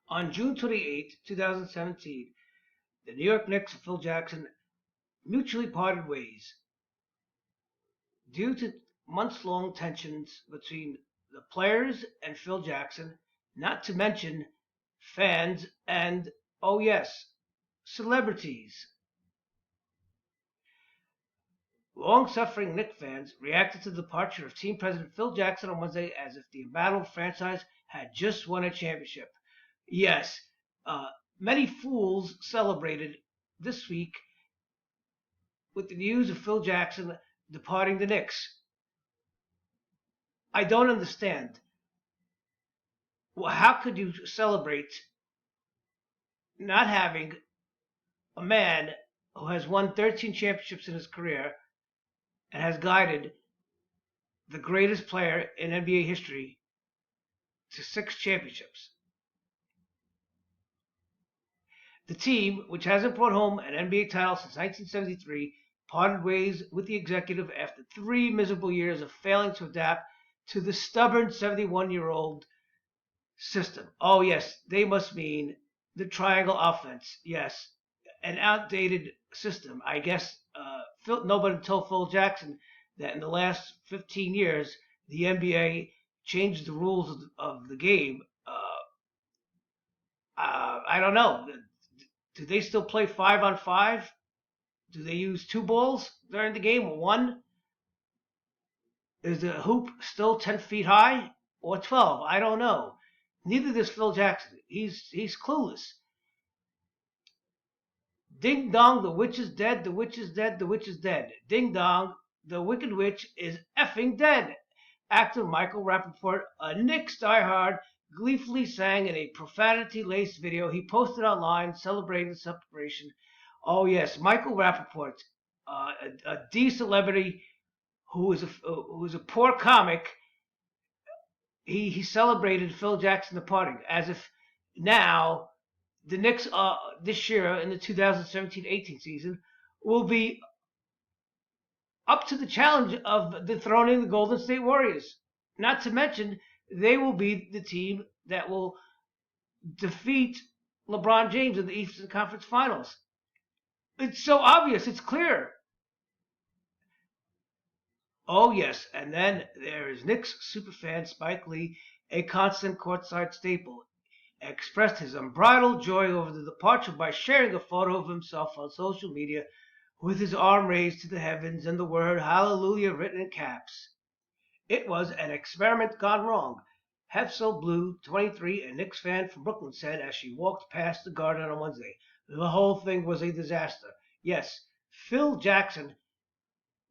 On June 28, 2017, the New York Knicks and Phil Jackson mutually parted ways due to months-long tensions between the players and Phil Jackson, not to mention fans and, oh yes, celebrities. Long-suffering Knicks fans reacted to the departure of team president Phil Jackson on Wednesday as if the embattled franchise had just won a championship. Yes, uh, many fools celebrated this week with the news of Phil Jackson departing the Knicks. I don't understand. Well, how could you celebrate not having a man who has won 13 championships in his career and has guided the greatest player in NBA history to 6 championships? The team, which hasn't brought home an NBA title since 1973, parted ways with the executive after 3 miserable years of failing to adapt to the stubborn 71-year-old system. Oh, yes, they must mean the triangle offense. Yes, an outdated system. I guess nobody told Phil Jackson that in the last 15 years, the NBA changed the rules of the game. I don't know. Do they still play 5-on-5? Do they use two balls during the game or one? Is the hoop still 10 feet high or 12? I don't know. Neither does Phil Jackson. He's clueless. Ding dong, the witch is dead, the witch is dead, the witch is dead. Ding dong, the wicked witch is effing dead. Actor Michael Rappaport, a Knicks diehard, gleefully sang in a profanity-laced video he posted online celebrating the separation. Oh yes, Michael Rappaport, a D celebrity who is a poor comic. He celebrated Phil Jackson departing as if now the Knicks this year in the 2017-18 season will be up to the challenge of dethroning the Golden State Warriors. Not to mention, they will be the team that will defeat LeBron James in the Eastern Conference Finals. It's so obvious. It's clear. Oh, yes. And then there is Knicks superfan Spike Lee, a constant courtside staple, expressed his unbridled joy over the departure by sharing a photo of himself on social media with his arm raised to the heavens and the word hallelujah written in caps. It was an experiment gone wrong, Hefso Blue, 23, a Knicks fan from Brooklyn, said as she walked past the garden on Wednesday. The whole thing was a disaster. Yes, Phil Jackson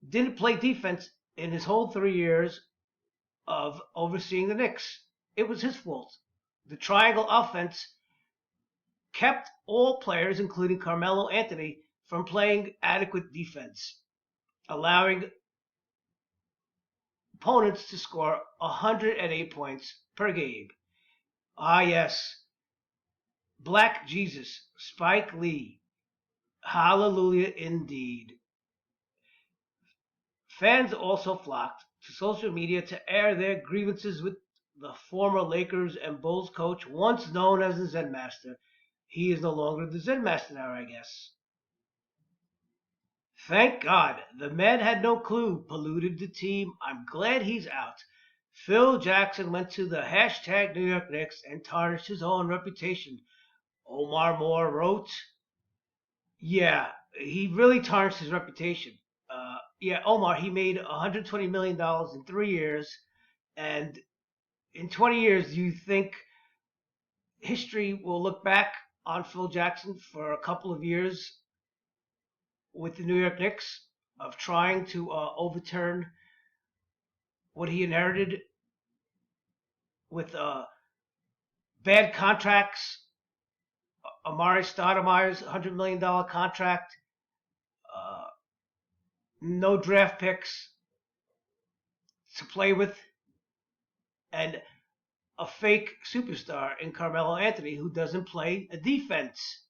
didn't play defense in his whole 3 years of overseeing the Knicks. It was his fault. The triangle offense kept all players, including Carmelo Anthony, from playing adequate defense, allowing opponents to score 108 points per game. Ah, yes. Black Jesus, Spike Lee. Hallelujah indeed. Fans also flocked to social media to air their grievances with the former Lakers and Bulls coach, once known as the Zen Master. He is no longer the Zen Master now, I guess. Thank God. The man had no clue. Polluted the team. I'm glad he's out. Phil Jackson went to the hashtag New York Knicks and tarnished his own reputation. Omar Moore wrote, yeah, he really tarnished his reputation. Yeah, Omar, he made $120 million in 3 years. And in 20 years, do you think history will look back on Phil Jackson for a couple of years with the New York Knicks of trying to overturn what he inherited with bad contracts? Amari Stoudemire's $100 million contract, uh, no draft picks to play with, and a fake superstar in Carmelo Anthony who doesn't play a defense.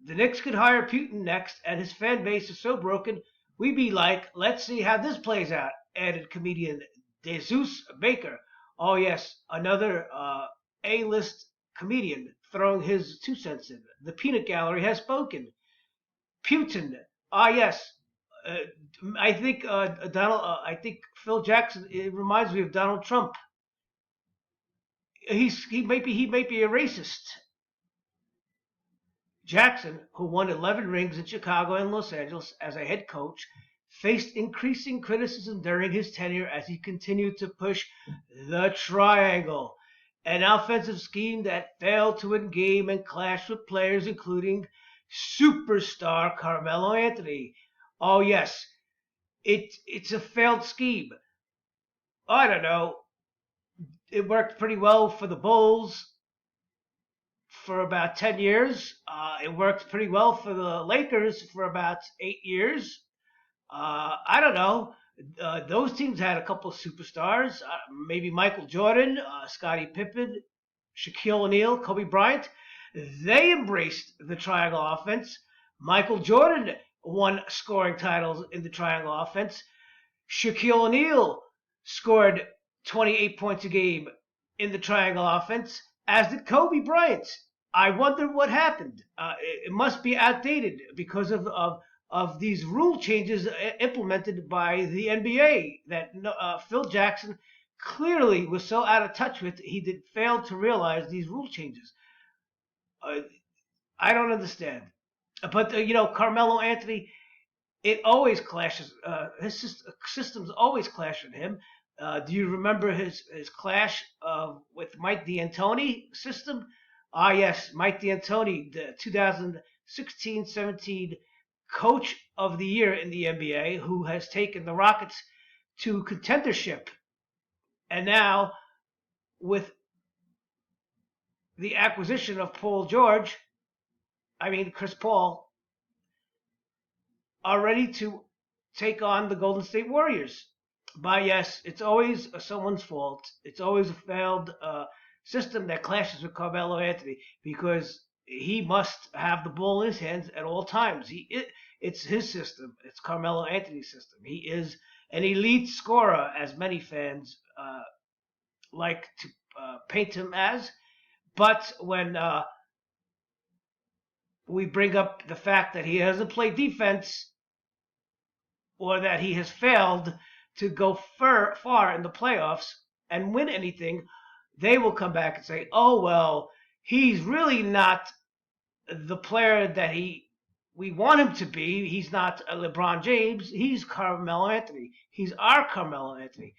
The Knicks could hire Putin next, and his fan base is so broken, we'd be like, let's see how this plays out, added comedian Jesus Baker. Oh, yes, another A-list comedian throwing his 2 cents in. The peanut gallery has spoken. Putin. Ah, yes. Uh, I think Donald. I think Phil Jackson. It reminds me of Donald Trump. He might be a racist. Jackson, who won 11 rings in Chicago and Los Angeles as a head coach, faced increasing criticism during his tenure as he continued to push the triangle, an offensive scheme that failed to win game and clashed with players including superstar Carmelo Anthony. Oh yes, it's a failed scheme. I don't know. It worked pretty well for the Bulls for about 10 years. It worked pretty well for the Lakers for about 8 years. I don't know. Those teams had a couple of superstars, maybe Michael Jordan, Scottie Pippen, Shaquille O'Neal, Kobe Bryant. They embraced the triangle offense. Michael Jordan won scoring titles in the triangle offense. Shaquille O'Neal scored 28 points a game in the triangle offense, as did Kobe Bryant. I wonder what happened. It must be outdated because of these rule changes implemented by the NBA that Phil Jackson clearly was so out of touch with. He did fail to realize these rule changes. Uh, I don't understand. But Carmelo Anthony, it always clashes. His systems always clash with him. Do you remember his clash with Mike D'Antoni system? Ah, yes, Mike D'Antoni, the 2016-17 Coach of the Year in the NBA, who has taken the Rockets to contendership, and now with the acquisition of Chris Paul, are ready to take on the Golden State Warriors. But yes, it's always someone's fault. It's always a failed system that clashes with Carmelo Anthony because he must have the ball in his hands at all times. It's his system. It's Carmelo Anthony's system. He is an elite scorer, as many fans like to paint him as. But when we bring up the fact that he doesn't play defense or that he has failed to go far in the playoffs and win anything, they will come back and say, oh, well, he's really not the player that we want him to be. He's not a LeBron James. He's Carmelo Anthony. He's our Carmelo Anthony.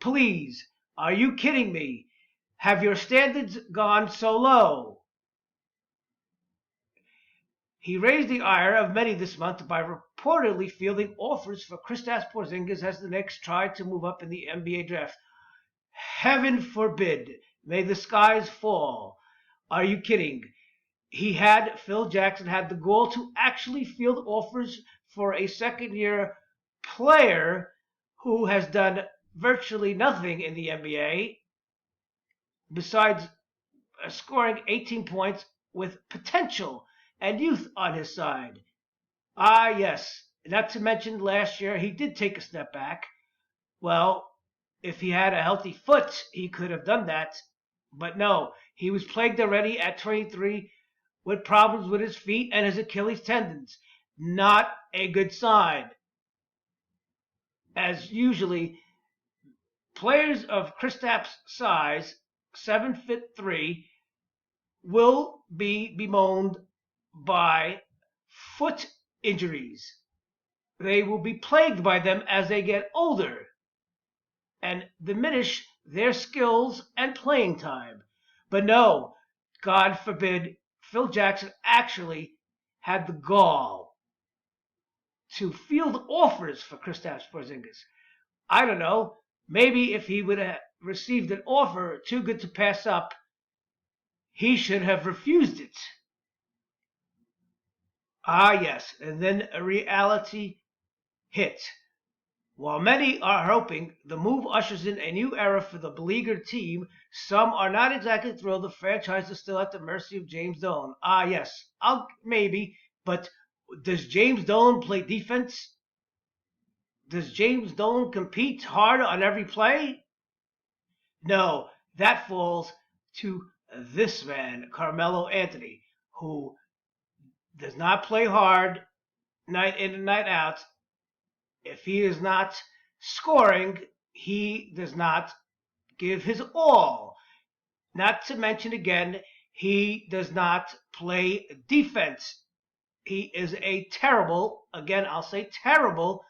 Please, are you kidding me? Have your standards gone so low? He raised the ire of many this month by reportedly fielding offers for Kristaps Porzingis as the Knicks tried to move up in the NBA draft. Heaven forbid. May the skies fall. Are you kidding? Phil Jackson had the goal to actually field offers for a second-year player who has done virtually nothing in the NBA besides scoring 18 points with potential and youth on his side. Ah, yes. Not to mention last year, he did take a step back. Well, if he had a healthy foot, he could have done that. But no, he was plagued already at 23 with problems with his feet and his Achilles tendons. Not a good sign. As usually, players of Kristaps' size, 7'3", will be bemoaned by foot injuries. They will be plagued by them as they get older and diminish their skills and playing time. But no, God forbid, Phil Jackson actually had the gall to field offers for Kristaps Porzingis. I don't know. Maybe if he would have received an offer too good to pass up, he should have refused it. Ah, yes, and then a reality hit. While many are hoping the move ushers in a new era for the beleaguered team, some are not exactly thrilled the franchise is still at the mercy of James Dolan. Ah, yes, maybe, but does James Dolan play defense? Does James Dolan compete hard on every play? No, that falls to this man, Carmelo Anthony, who does not play hard night in and night out. If he is not scoring, he does not give his all. Not to mention again, he does not play defense. He is a terrible, again, I'll say terrible,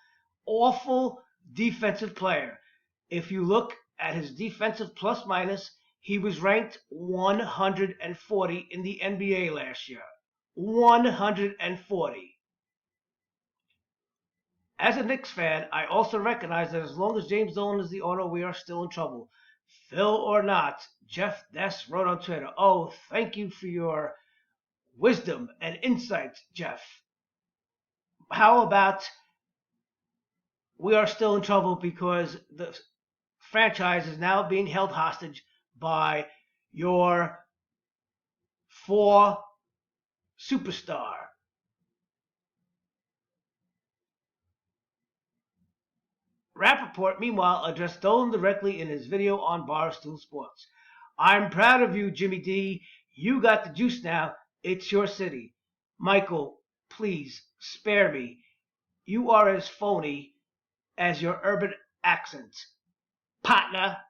awful defensive player. If you look at his defensive plus minus, he was ranked 140 in the NBA last year. 140. As a Knicks fan, I also recognize that as long as James Dolan is the owner, we are still in trouble. Phil or not, Jeff Ness wrote on Twitter, "Oh, thank you for your wisdom and insight, Jeff. How about we are still in trouble because the franchise is now being held hostage by your four superstar." Rappaport, meanwhile, addressed Dolan directly in his video on Barstool Sports. "I'm proud of you, Jimmy D. You got the juice now. It's your city. Michael, please spare me. You are as phony as your urban accent, partner."